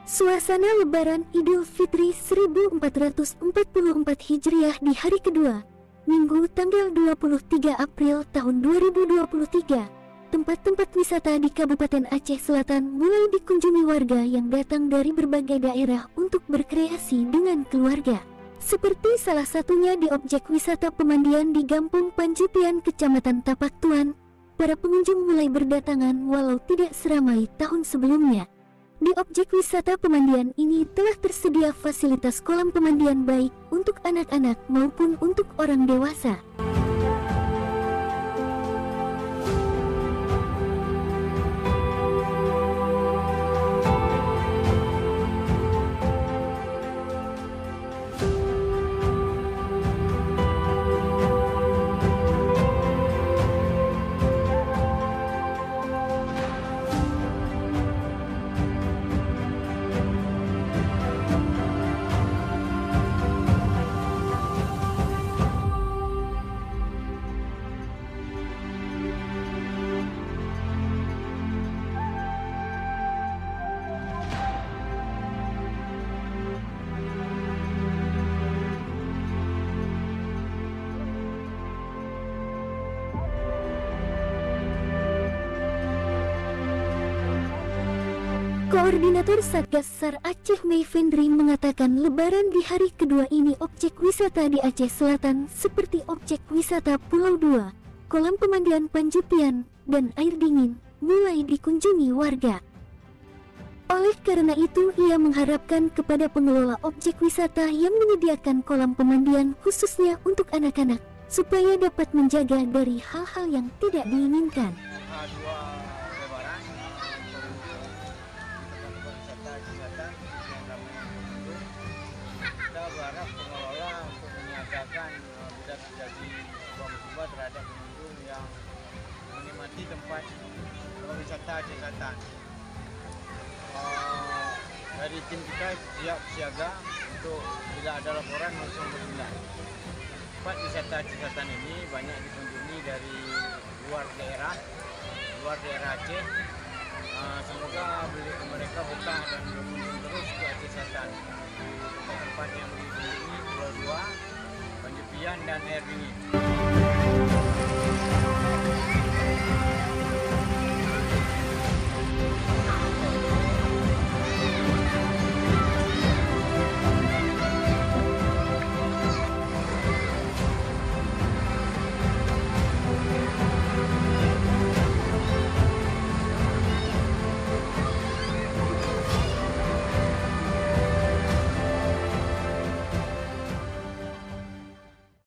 Suasana Lebaran Idul Fitri 1444 Hijriah di hari kedua, Minggu tanggal 23 April tahun 2023. Tempat-tempat wisata di Kabupaten Aceh Selatan mulai dikunjungi warga yang datang dari berbagai daerah untuk berkreasi dengan keluarga. Seperti salah satunya di objek wisata pemandian di Gampung Panjupian, Kecamatan Tapak Tuan. Para pengunjung mulai berdatangan walau tidak seramai tahun sebelumnya. Di objek wisata pemandian ini telah tersedia fasilitas kolam pemandian baik untuk anak-anak maupun untuk orang dewasa. Koordinator Satgas SAR Aceh Mayfendri mengatakan Lebaran di hari kedua ini objek wisata di Aceh Selatan seperti objek wisata Pulau Dua, kolam pemandian Panjupian, dan air dingin mulai dikunjungi warga. Oleh karena itu ia mengharapkan kepada pengelola objek wisata yang menyediakan kolam pemandian khususnya untuk anak-anak supaya dapat menjaga dari hal-hal yang tidak diinginkan. Kita berharap pengelola untuk menyiagakan tidak terjadi sebuah musibah terhadap pengunjung yang menikmati tempat wisata Aceh Selatan. Dari tim kita siap siaga untuk bila ada laporan langsung bertindak. Tempat wisata Aceh Selatan ini banyak dikunjungi dari luar daerah Aceh. Semoga mereka betah dan berkunjung terus ke Aceh Selatan. Tempat yang dikunjungi Pulau Dua, Panjupian, dan air dingin.